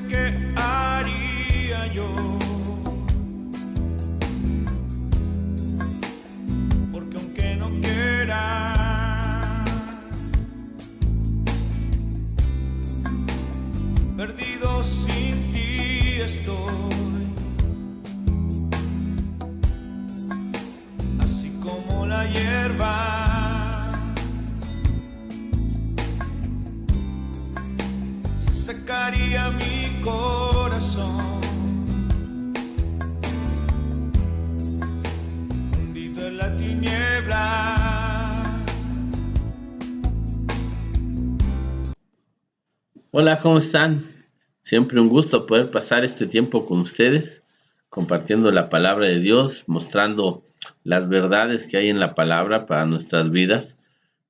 qué haría yo, porque aunque no quiera, perdido sin ti estoy, así como la hierba. Sacaría mi corazón, hundido en la tiniebla. Hola, ¿cómo están? Siempre un gusto poder pasar este tiempo con ustedes, compartiendo la palabra de Dios, mostrando las verdades que hay en la palabra para nuestras vidas.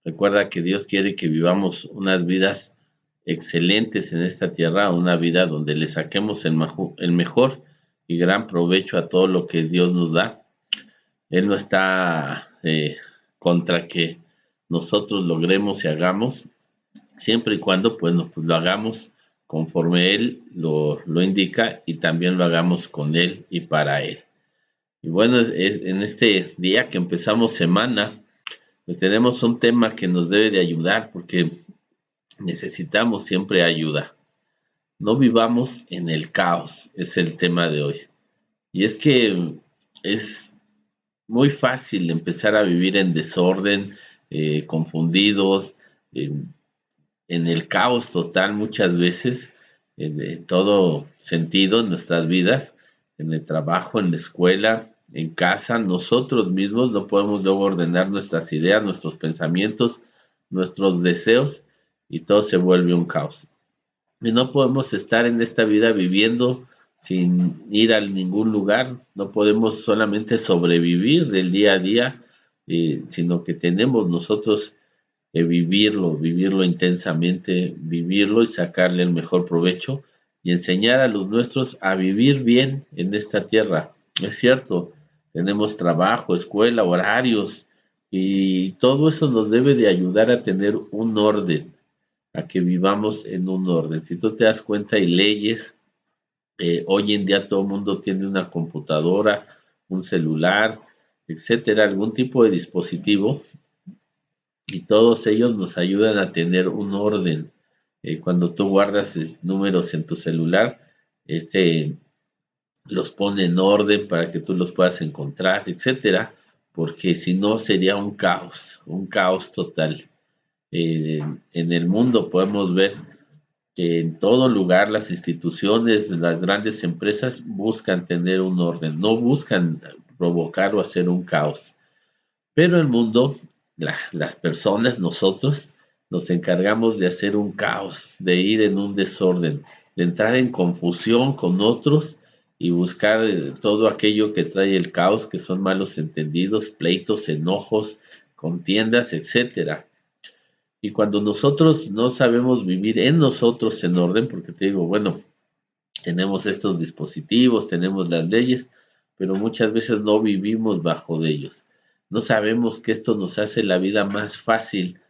Recuerda que Dios quiere que vivamos unas vidas excelentes en esta tierra, una vida donde le saquemos el mejor y gran provecho a todo lo que Dios nos da. Él no está contra que nosotros logremos y hagamos, siempre y cuando pues lo hagamos conforme Él lo indica y también lo hagamos con Él y para Él. Y bueno, en este día que empezamos semana, pues tenemos un tema que nos debe de ayudar porque necesitamos siempre ayuda. No vivamos en el caos, es el tema de hoy. Y es que es muy fácil empezar a vivir en desorden, confundidos, eh, en el caos total muchas veces, en todo sentido en nuestras vidas, en el trabajo, en la escuela, en casa. Nosotros mismos no podemos luego ordenar nuestras ideas, nuestros pensamientos, nuestros deseos, y todo se vuelve un caos. Y no podemos estar en esta vida viviendo sin ir a ningún lugar, no podemos solamente sobrevivir del día a día, sino que tenemos nosotros vivirlo intensamente, vivirlo y sacarle el mejor provecho y enseñar a los nuestros a vivir bien en esta tierra. Es cierto, tenemos trabajo, escuela, horarios, y todo eso nos debe de ayudar a tener un orden, a que vivamos en un orden. Si tú te das cuenta, hay leyes. Hoy en día todo el mundo tiene una computadora, un celular, etcétera, algún tipo de dispositivo, y todos ellos nos ayudan a tener un orden. Cuando tú guardas números en tu celular, este los pone en orden para que tú los puedas encontrar, etcétera, porque si no sería un caos total. En el mundo podemos ver que en todo lugar las instituciones, las grandes empresas buscan tener un orden, no buscan provocar o hacer un caos. Pero el mundo, las personas, nosotros, nos encargamos de hacer un caos, de ir en un desorden, de entrar en confusión con otros y buscar todo aquello que trae el caos, que son malos entendidos, pleitos, enojos, contiendas, etcétera. Y cuando nosotros no sabemos vivir en nosotros en orden, porque te digo, bueno, tenemos estos dispositivos, tenemos las leyes, pero muchas veces no vivimos bajo de ellos. No sabemos que esto nos hace la vida más fácil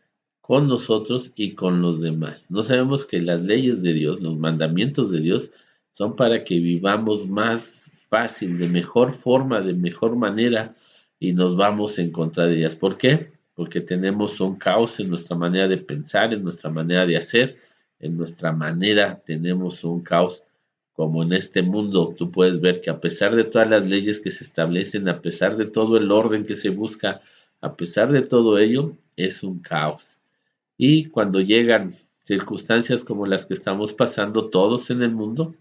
con nosotros y con los demás. No sabemos que las leyes de Dios, los mandamientos de Dios, son para que vivamos más fácil, de mejor forma, de mejor manera, y nos vamos en contra de ellas. ¿Por qué? Porque tenemos un caos en nuestra manera de pensar, en nuestra manera de hacer, en nuestra manera tenemos un caos. Como en este mundo, tú puedes ver que a pesar de todas las leyes que se establecen, a pesar de todo el orden que se busca, a pesar de todo ello, es un caos. Y cuando llegan circunstancias como las que estamos pasando todos en el mundo,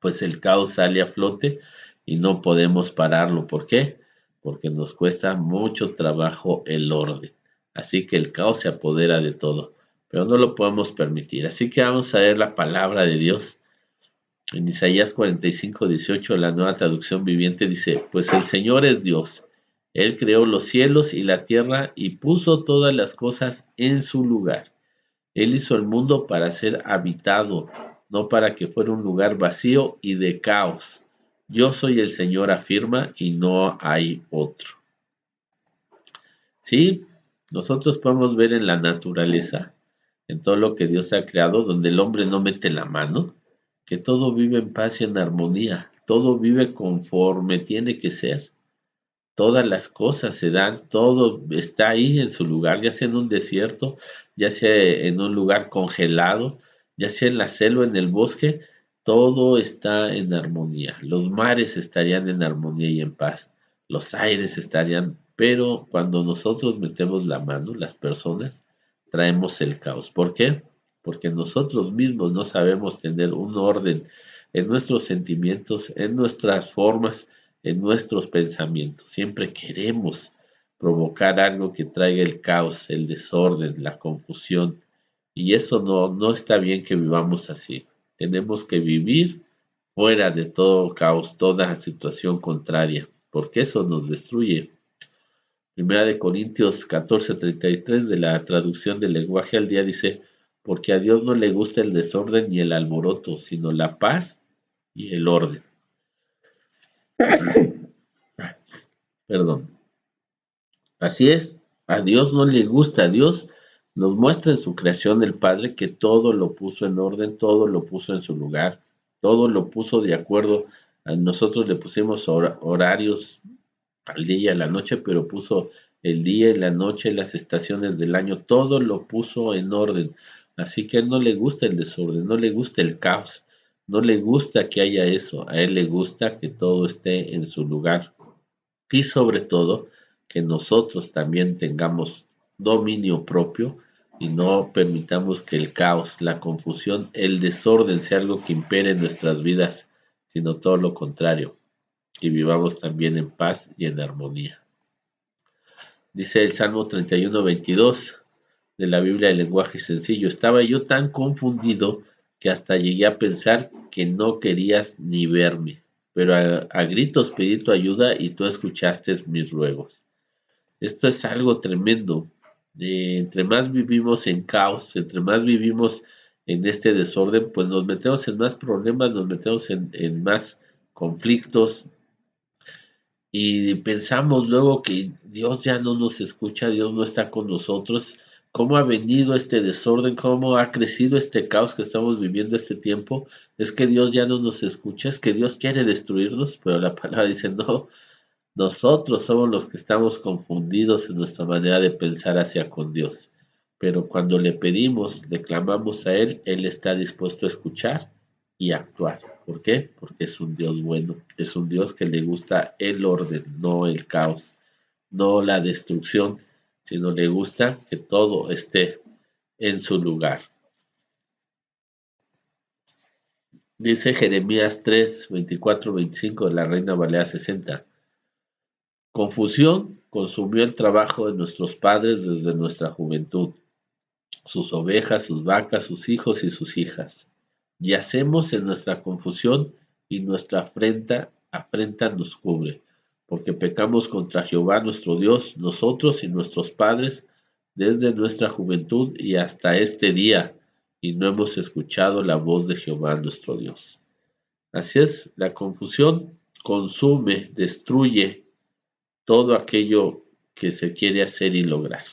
pues el caos sale a flote y no podemos pararlo. ¿Por qué? Porque nos cuesta mucho trabajo el orden. Así que el caos se apodera de todo, pero no lo podemos permitir. Así que vamos a ver la palabra de Dios. En Isaías 45:18, la Nueva Traducción Viviente dice: pues el Señor es Dios. Él creó los cielos y la tierra y puso todas las cosas en su lugar. Él hizo el mundo para ser habitado, no para que fuera un lugar vacío y de caos. Yo soy el Señor, afirma, y no hay otro. Sí, nosotros podemos ver en la naturaleza, en todo lo que Dios ha creado, donde el hombre no mete la mano, que todo vive en paz y en armonía, todo vive conforme tiene que ser. Todas las cosas se dan, todo está ahí en su lugar, ya sea en un desierto, ya sea en un lugar congelado, ya sea en la selva, en el bosque, todo está en armonía. Los mares estarían en armonía y en paz, los aires estarían, pero cuando nosotros metemos la mano, las personas, traemos el caos. ¿Por qué? Porque nosotros mismos no sabemos tener un orden en nuestros sentimientos, en nuestras formas, en nuestros pensamientos. Siempre queremos provocar algo que traiga el caos, el desorden, la confusión. Y eso no está bien que vivamos así. Tenemos que vivir fuera de todo caos, toda situación contraria, porque eso nos destruye. Primera de Corintios 14:33 de la traducción del lenguaje al día dice, porque a Dios no le gusta el desorden ni el alboroto, sino la paz y el orden. Perdón. Así es, a Dios no le gusta, a Dios nos muestra en su creación el Padre que todo lo puso en orden, todo lo puso en su lugar, todo lo puso de acuerdo. A nosotros le pusimos horarios al día y a la noche, pero puso el día y la noche, las estaciones del año, todo lo puso en orden. Así que a él no le gusta el desorden, no le gusta el caos, no le gusta que haya eso, a él le gusta que todo esté en su lugar y sobre todo que nosotros también tengamos dominio propio y no permitamos que el caos, la confusión, el desorden sea algo que impere en nuestras vidas, sino todo lo contrario, que vivamos también en paz y en armonía. Dice el Salmo 31:22 de la Biblia del lenguaje sencillo, estaba yo tan confundido que hasta llegué a pensar que no querías ni verme, pero a gritos pedí tu ayuda y tú escuchaste mis ruegos. Esto es algo tremendo. Entre más vivimos en caos, entre más vivimos en este desorden, pues nos metemos en más problemas, nos metemos en más conflictos y pensamos luego que Dios ya no nos escucha, Dios no está con nosotros. ¿Cómo ha venido este desorden? ¿Cómo ha crecido este caos que estamos viviendo este tiempo? Es que Dios ya no nos escucha, es que Dios quiere destruirnos, pero la palabra dice, no, nosotros somos los que estamos confundidos en nuestra manera de pensar hacia con Dios. Pero cuando le pedimos, le clamamos a Él, Él está dispuesto a escuchar y a actuar. ¿Por qué? Porque es un Dios bueno, es un Dios que le gusta el orden, no el caos, no la destrucción, sino le gusta que todo esté en su lugar. Dice Jeremías 3:24-25 de la Reina Valera 60. Confusión consumió el trabajo de nuestros padres desde nuestra juventud, sus ovejas, sus vacas, sus hijos y sus hijas. Yacemos en nuestra confusión y nuestra afrenta nos cubre, porque pecamos contra Jehová nuestro Dios, nosotros y nuestros padres, desde nuestra juventud y hasta este día, y no hemos escuchado la voz de Jehová nuestro Dios. Así es, la confusión consume, destruye todo aquello que se quiere hacer y lograr.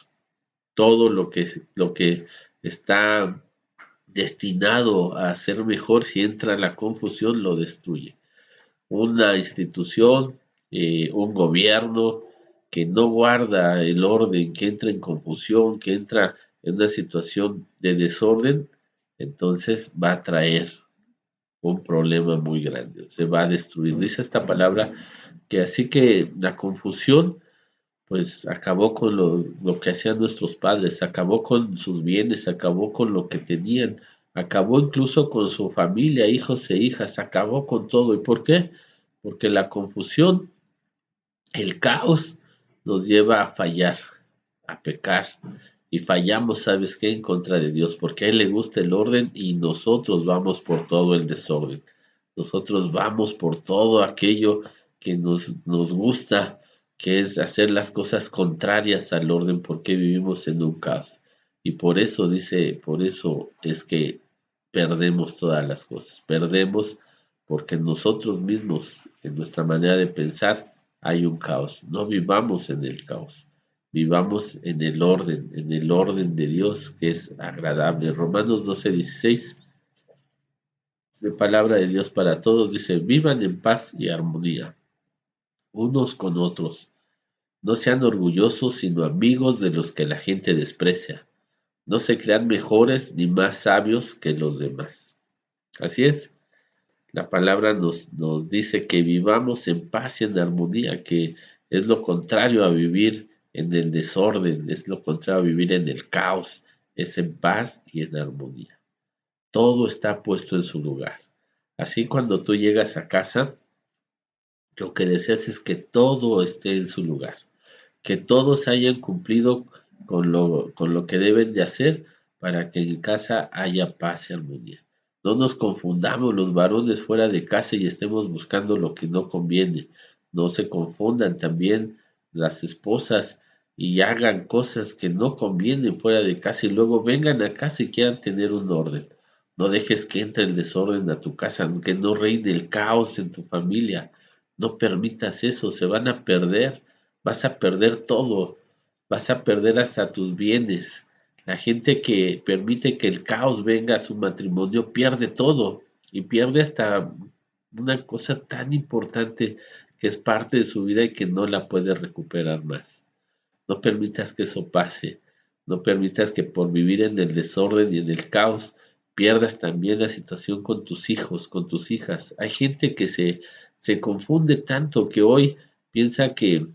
Todo lo que está destinado a ser mejor, si entra en la confusión, lo destruye. Una institución, un gobierno que no guarda el orden, que entra en confusión, que entra en una situación de desorden, entonces va a traer un problema muy grande, se va a destruir. Dice esta palabra que así que la confusión pues acabó con lo que hacían nuestros padres, acabó con sus bienes, acabó con lo que tenían, acabó incluso con su familia, hijos e hijas, acabó con todo. ¿Y por qué? Porque la confusión, el caos nos lleva a fallar, a pecar. Y fallamos, ¿sabes qué? En contra de Dios, porque a Él le gusta el orden y nosotros vamos por todo el desorden. Nosotros vamos por todo aquello que nos gusta, que es hacer las cosas contrarias al orden, porque vivimos en un caos. Y por eso dice, por eso es que perdemos todas las cosas. Perdemos porque nosotros mismos, en nuestra manera de pensar, hay un caos. No vivamos en el caos. Vivamos en el orden de Dios que es agradable. Romanos 12:16 de palabra de Dios para todos, dice, vivan en paz y armonía, unos con otros. No sean orgullosos, sino amigos de los que la gente desprecia. No se crean mejores ni más sabios que los demás. Así es, la palabra nos dice que vivamos en paz y en armonía, que es lo contrario a vivir en el desorden, es lo contrario a vivir en el caos, es en paz y en armonía. Todo está puesto en su lugar. Así cuando tú llegas a casa, lo que deseas es que todo esté en su lugar, que todos hayan cumplido con lo que deben de hacer para que en casa haya paz y armonía. No nos confundamos los varones fuera de casa y estemos buscando lo que no conviene. No se confundan también las esposas y hagan cosas que no convienen fuera de casa y luego vengan a casa y quieran tener un orden. No dejes que entre el desorden a tu casa, que no reine el caos en tu familia. No permitas eso, se van a perder. Vas a perder todo, vas a perder hasta tus bienes. La gente que permite que el caos venga a su matrimonio pierde todo y pierde hasta una cosa tan importante que es parte de su vida y que no la puede recuperar más. No permitas que eso pase. No permitas que por vivir en el desorden y en el caos pierdas también la situación con tus hijos, con tus hijas. Hay gente que se confunde tanto que hoy piensa que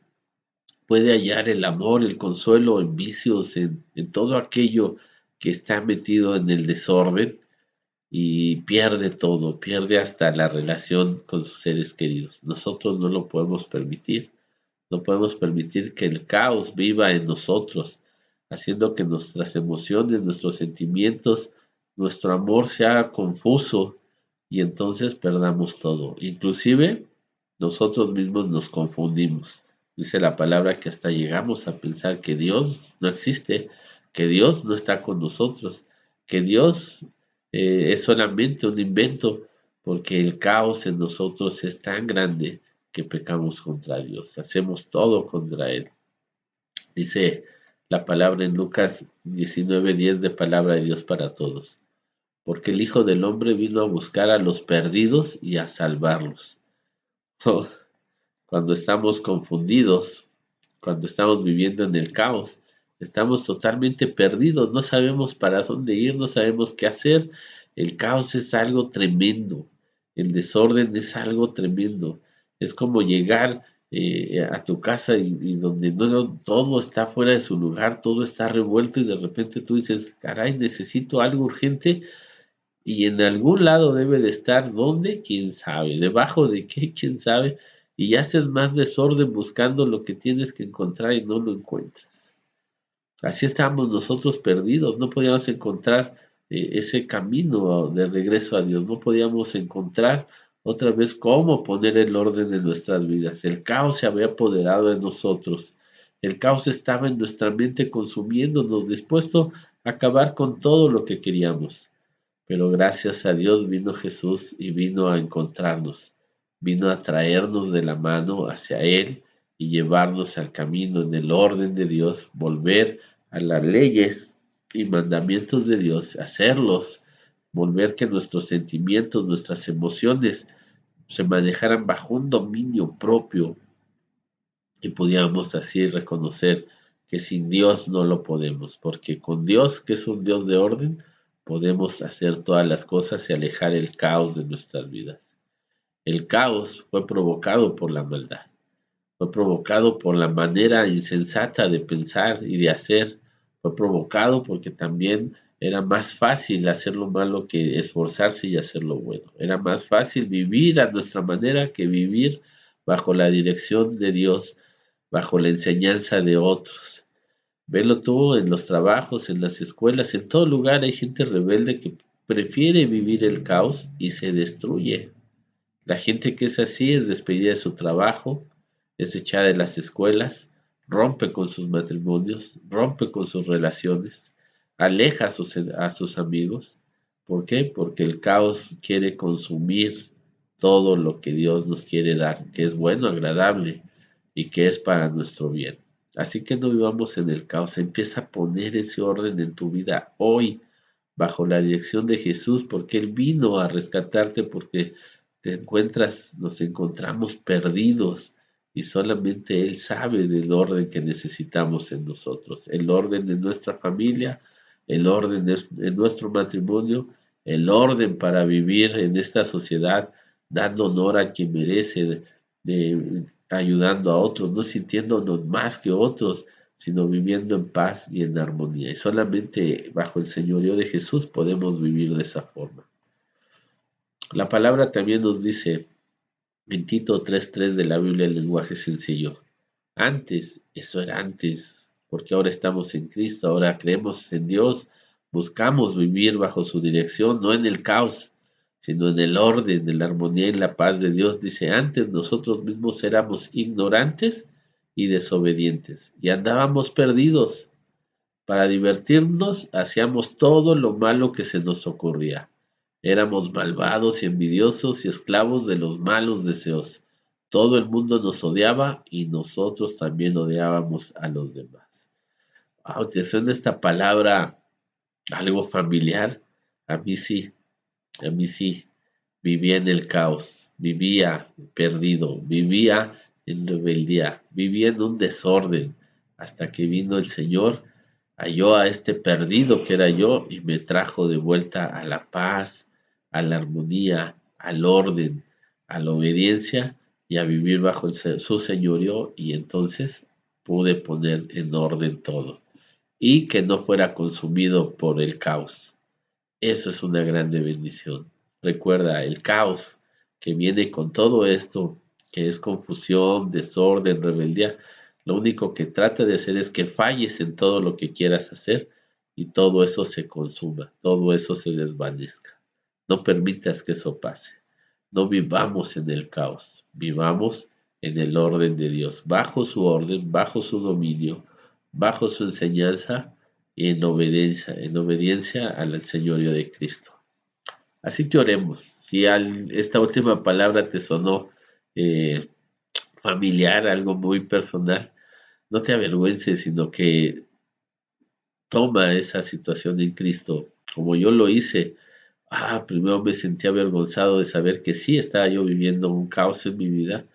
puede hallar el amor, el consuelo en vicios, en todo aquello que está metido en el desorden y pierde todo, pierde hasta la relación con sus seres queridos. Nosotros no lo podemos permitir, no podemos permitir que el caos viva en nosotros, haciendo que nuestras emociones, nuestros sentimientos, nuestro amor sea confuso y entonces perdamos todo. Inclusive nosotros mismos nos confundimos. Dice la palabra que hasta llegamos a pensar que Dios no existe, que Dios no está con nosotros, que Dios es solamente un invento, porque el caos en nosotros es tan grande que pecamos contra Dios, hacemos todo contra Él. Dice la palabra en Lucas 19:10 de palabra de Dios para todos, porque el Hijo del Hombre vino a buscar a los perdidos y a salvarlos. Oh, cuando estamos confundidos, cuando estamos viviendo en el caos, estamos totalmente perdidos, no sabemos para dónde ir, no sabemos qué hacer. El caos es algo tremendo, el desorden es algo tremendo. Es como llegar a tu casa y donde todo está fuera de su lugar, todo está revuelto y de repente tú dices, caray, necesito algo urgente y en algún lado debe de estar, ¿dónde? ¿Quién sabe? ¿Debajo de qué? ¿Quién sabe? Y haces más desorden buscando lo que tienes que encontrar y no lo encuentras. Así estábamos nosotros perdidos, no podíamos encontrar ese camino de regreso a Dios, no podíamos encontrar otra vez cómo poner el orden en nuestras vidas. El caos se había apoderado de nosotros, el caos estaba en nuestra mente consumiéndonos, dispuesto a acabar con todo lo que queríamos. Pero gracias a Dios vino Jesús y vino a encontrarnos, vino a traernos de la mano hacia Él y llevarnos al camino en el orden de Dios, volver a las leyes y mandamientos de Dios, hacerlos, volver que nuestros sentimientos, nuestras emociones se manejaran bajo un dominio propio y pudiéramos así reconocer que sin Dios no lo podemos, porque con Dios, que es un Dios de orden, podemos hacer todas las cosas y alejar el caos de nuestras vidas. El caos fue provocado por la maldad, fue provocado por la manera insensata de pensar y de hacer, fue provocado porque también era más fácil hacer lo malo que esforzarse y hacer lo bueno. Era más fácil vivir a nuestra manera que vivir bajo la dirección de Dios, bajo la enseñanza de otros. Velo tú en los trabajos, en las escuelas, en todo lugar hay gente rebelde que prefiere vivir el caos y se destruye. La gente que es así es despedida de su trabajo, es echada de las escuelas, rompe con sus matrimonios, rompe con sus relaciones, aleja a sus amigos. ¿Por qué? Porque el caos quiere consumir todo lo que Dios nos quiere dar, que es bueno, agradable y que es para nuestro bien. Así que no vivamos en el caos, empieza a poner ese orden en tu vida hoy. bajo la dirección de Jesús, porque Él vino a rescatarte, porque nos encontramos perdidos y solamente Él sabe del orden que necesitamos en nosotros, el orden de nuestra familia, el orden de nuestro matrimonio, el orden para vivir en esta sociedad, dando honor a quien merece, ayudando a otros, no sintiéndonos más que otros, sino viviendo en paz y en armonía. Y solamente bajo el señorío de Jesús podemos vivir de esa forma. La palabra también nos dice en Tito 3:3 de la Biblia, el lenguaje sencillo. Antes, eso era antes, porque ahora estamos en Cristo, ahora creemos en Dios, buscamos vivir bajo su dirección, no en el caos, sino en el orden, en la armonía y la paz de Dios. Dice, antes nosotros mismos éramos ignorantes y desobedientes, y andábamos perdidos. Para divertirnos, hacíamos todo lo malo que se nos ocurría. Éramos malvados y envidiosos y esclavos de los malos deseos. Todo el mundo nos odiaba y nosotros también odiábamos a los demás. ¿Te suena esta palabra algo familiar? A mí sí, a mí sí. Vivía en el caos, vivía perdido, vivía en rebeldía, vivía en un desorden, hasta que vino el Señor, halló a este perdido que era yo y me trajo de vuelta a la paz, a la armonía, al orden, a la obediencia y a vivir bajo su señorío, y entonces pude poner en orden todo y que no fuera consumido por el caos. Eso es una grande bendición. Recuerda, el caos que viene con todo esto, que es confusión, desorden, rebeldía, lo único que trata de hacer es que falles en todo lo que quieras hacer y todo eso se consuma, todo eso se desvanezca. No permitas que eso pase. No vivamos en el caos, vivamos en el orden de Dios, bajo su orden, bajo su dominio, bajo su enseñanza y en obediencia al señorío de Cristo. Así que oremos. Si esta última palabra te sonó eh, familiar, algo muy personal, no te avergüences, sino que toma esa situación en Cristo, como yo lo hice. Primero me sentí avergonzado de saber que sí estaba yo viviendo un caos en mi vida,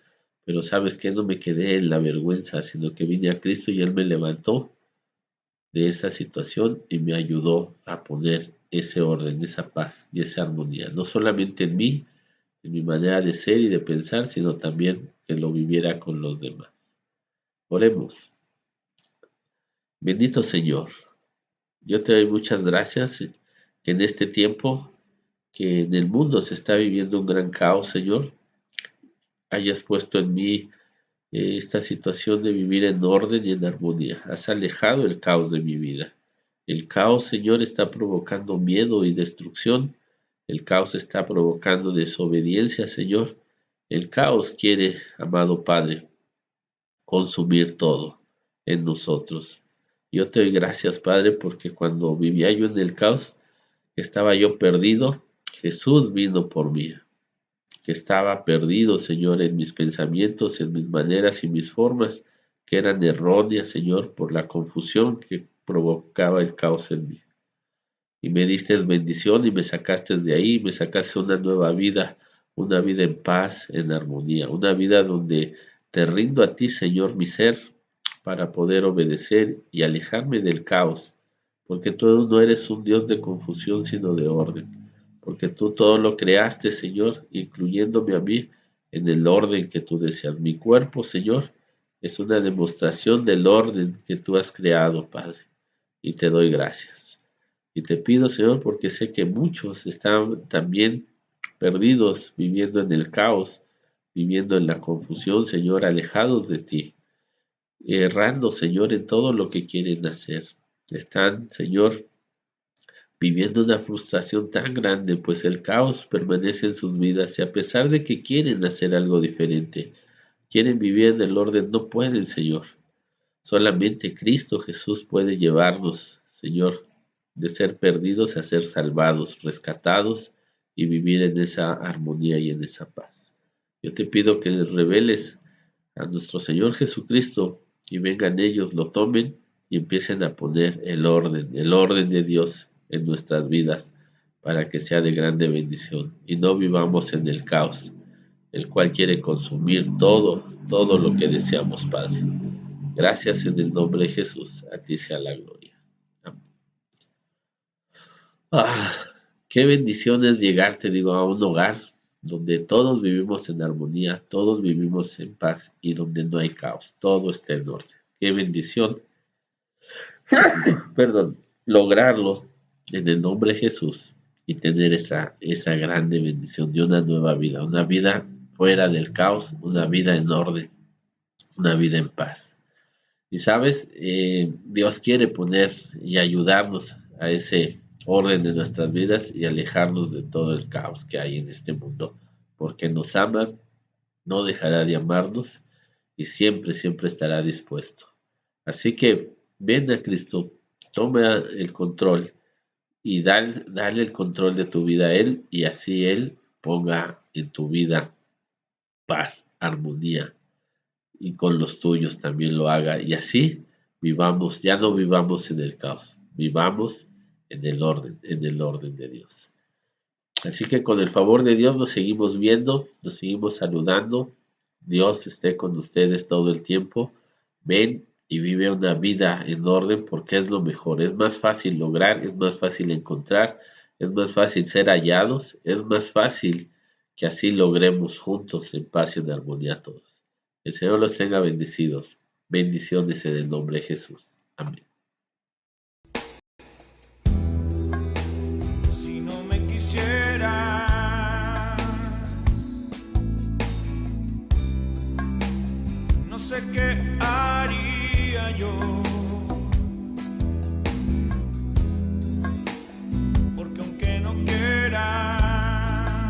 pero sabes que no me quedé en la vergüenza, sino que vine a Cristo y Él me levantó de esa situación y me ayudó a poner ese orden, esa paz y esa armonía, no solamente en mí, en mi manera de ser y de pensar, sino también que lo viviera con los demás. Oremos. Bendito Señor, yo te doy muchas gracias que en este tiempo que en el mundo se está viviendo un gran caos, Señor, hayas puesto en mí esta situación de vivir en orden y en armonía. Has alejado el caos de mi vida. El caos, Señor, está provocando miedo y destrucción. El caos está provocando desobediencia, Señor. El caos quiere, amado Padre, consumir todo en nosotros. Yo te doy gracias, Padre, porque cuando vivía yo en el caos, estaba yo perdido, Jesús vino por mí. Que estaba perdido, Señor, en mis pensamientos, en mis maneras y mis formas, que eran erróneas, Señor, por la confusión que provocaba el caos en mí. Y me diste bendición y me sacaste de ahí, me sacaste una vida en paz, en armonía, una vida donde te rindo a ti, Señor, mi ser, para poder obedecer y alejarme del caos, porque tú no eres un Dios de confusión, sino de orden, porque tú todo lo creaste, Señor, incluyéndome a mí en el orden que tú deseas. Mi cuerpo, Señor, es una demostración del orden que tú has creado, Padre, y te doy gracias. Y te pido, Señor, porque sé que muchos están también perdidos, viviendo en el caos, viviendo en la confusión, Señor, alejados de ti, errando, Señor, en todo lo que quieren hacer. Están, Señor, viviendo una frustración tan grande, pues el caos permanece en sus vidas y a pesar de que quieren hacer algo diferente, quieren vivir en el orden, no pueden, Señor. Solamente Cristo Jesús puede llevarnos, Señor, de ser perdidos a ser salvados, rescatados y vivir en esa armonía y en esa paz. Yo te pido que les reveles a nuestro Señor Jesucristo y vengan ellos, lo tomen y empiecen a poner el orden de Dios en nuestras vidas para que sea de grande bendición y no vivamos en el caos, el cual quiere consumir todo lo que deseamos, Padre. Gracias en el nombre de Jesús, a ti sea la gloria. Amén. Ah, qué bendición es llegar, te digo, a un hogar donde todos vivimos en armonía, todos vivimos en paz y donde no hay caos, todo está en orden. Qué bendición, perdón, lograrlo en el nombre de Jesús y tener esa grande bendición de una nueva vida, una vida fuera del caos, una vida en orden, una vida en paz. Y sabes, Dios quiere poner y ayudarnos a ese orden de nuestras vidas y alejarnos de todo el caos que hay en este mundo, porque nos ama, no dejará de amarnos y siempre, siempre estará dispuesto. Así que ven a Cristo, toma el control y dale el control de tu vida a Él y así Él ponga en tu vida paz, armonía y con los tuyos también lo haga y así vivamos, ya no vivamos en el caos, vivamos en el orden de Dios. Así que con el favor de Dios nos seguimos viendo, nos seguimos saludando. Dios esté con ustedes todo el tiempo. Ven y vive una vida en orden porque es lo mejor. Es más fácil lograr, es más fácil encontrar, es más fácil ser hallados, es más fácil que así logremos juntos en paz y en armonía todos. El Señor los tenga bendecidos. Bendiciones en el nombre de Jesús. Amén. Si no me quisieras, no sé qué haría yo, porque aunque no quiera,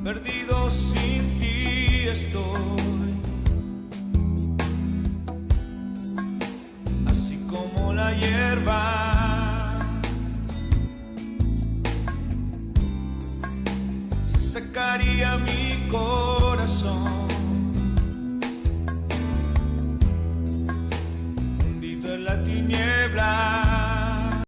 perdido sin ti estoy, así como la hierba se secaría mi corazón,